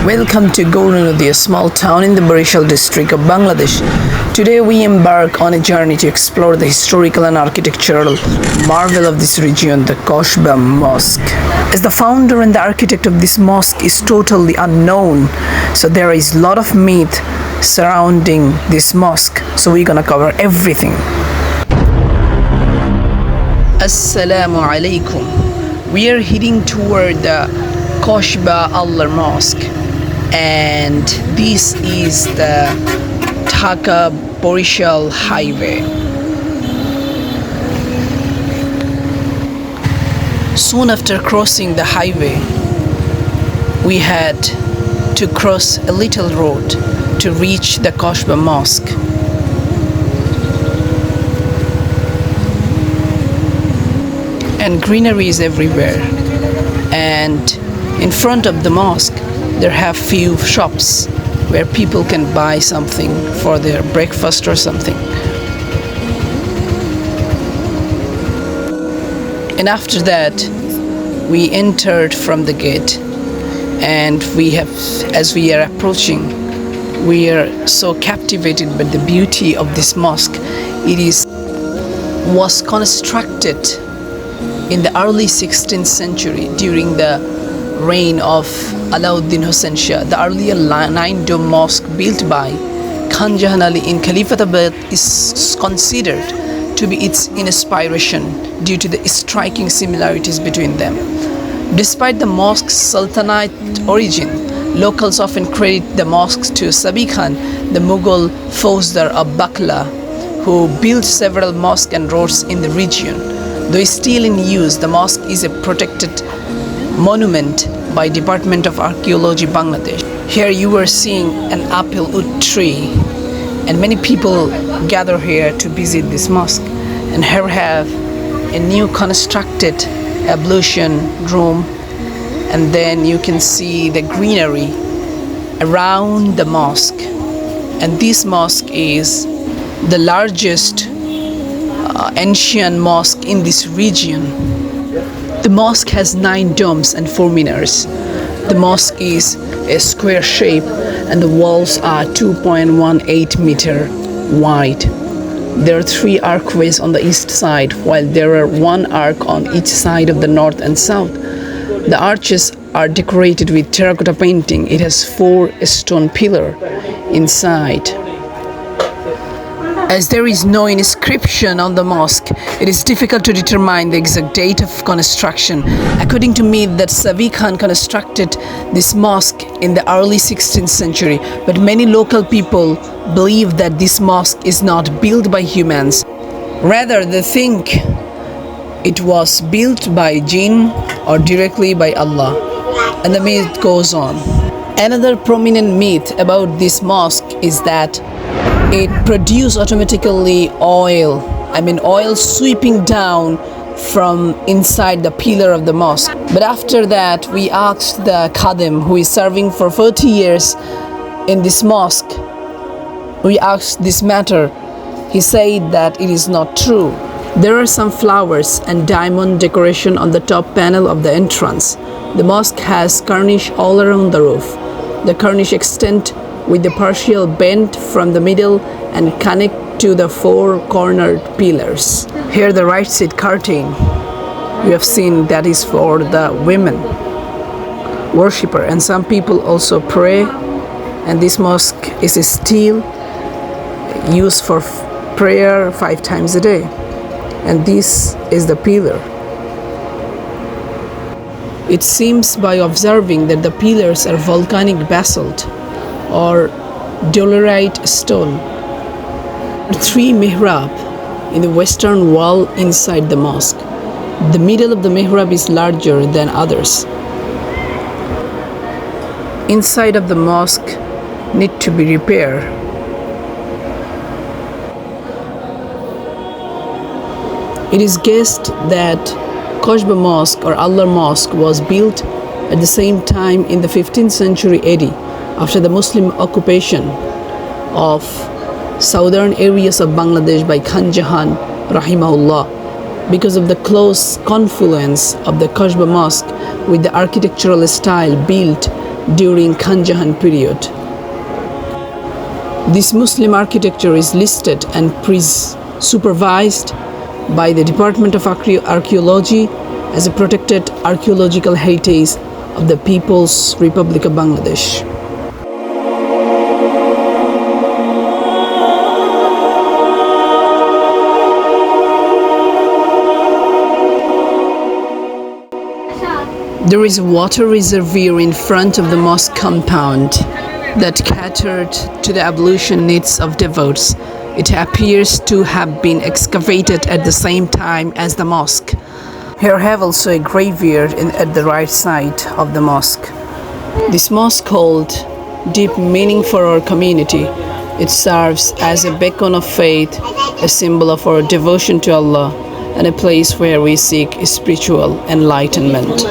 Welcome to Gouranadi, a small town in the Barisal district of Bangladesh. Today we embark on a journey to explore the historical and architectural marvel of this region, the Kashba Mosque. As the founder and the architect of this mosque is totally unknown, so there is a lot of myth surrounding this mosque, so we're gonna cover everything. Assalamu alaikum. We are heading toward the Kashba Allahr Mosque, and this is the Dhaka Barisal highway. Soon after crossing the highway, we had to cross a little road to reach the Kashba Mosque. And greenery is everywhere, and in front of the mosque there have few shops where people can buy something for their breakfast or something. And after that we entered from the gate, and as we are approaching, we are so captivated by the beauty of this mosque. It was constructed in the early 16th century during the reign of Alauddin Hussein Shah. The earlier 9-dome mosque built by Khan Jahan Ali in Califatabad is considered to be its inspiration due to the striking similarities between them. Despite the mosque's Sultanate origin, locals often credit the mosque to Sabi Khan, the Mughal Fauzdar of Bakla, who built several mosques and roads in the region. Though still in use, the mosque is a protected monument by Department of Archaeology, Bangladesh. Here you are seeing an apple wood tree, and many people gather here to visit this mosque. And here we have a new constructed ablution room, and then you can see the greenery around the mosque. And this mosque is the largest ancient mosque in this region. The mosque has 9 domes and 4 minarets. The mosque is a square shape, and the walls are 2.18 meter wide. There are 3 archways on the east side, while there are 1 arc on each side of the north and south. The arches are decorated with terracotta painting. It has 4 stone pillars inside. As there is no inscription on the mosque, it is difficult to determine the exact date of construction. According to myth, that Sabi Khan constructed this mosque in the early 16th century, but many local people believe that this mosque is not built by humans. Rather, they think it was built by jinn or directly by Allah. And the myth goes on. Another prominent myth about this mosque is that it produces automatically oil sweeping down from inside the pillar of the mosque. But after that, we asked the Khadim, who is serving for 40 years in this mosque, we asked this matter. He said that it is not true. There are some flowers and diamond decoration on the top panel of the entrance. The mosque has cornice all around the roof. The cornice extends with the partial bend from the middle and connect to the 4 cornered pillars. Here the right side curtain, you have seen, that is for the women worshipper, and some people also pray. And this mosque is still used for prayer 5 times a day. And this is the pillar. It seems by observing that the pillars are volcanic basalt or dolerite stone. 3 mihrab in the western wall inside the mosque. The middle of the mihrab is larger than others. Inside of the mosque need to be repaired. It is guessed that Kashba Mosque or Allahr Mosque was built at the same time in the 15th century AD, after the Muslim occupation of southern areas of Bangladesh by Khan Jahan rahimahullah. Because of the close confluence of the Kashba Mosque with the architectural style built during Khanjahan period. This Muslim architecture is listed and supervised by the Department of Archaeology as a protected archaeological heritage of the People's Republic of Bangladesh. There is a water reservoir in front of the mosque compound that catered to the ablution needs of devotees. It appears to have been excavated at the same time as the mosque. Here have also a graveyard at the right side of the mosque. This mosque holds deep meaning for our community. It serves as a beacon of faith, a symbol of our devotion to Allah, and a place where we seek spiritual enlightenment.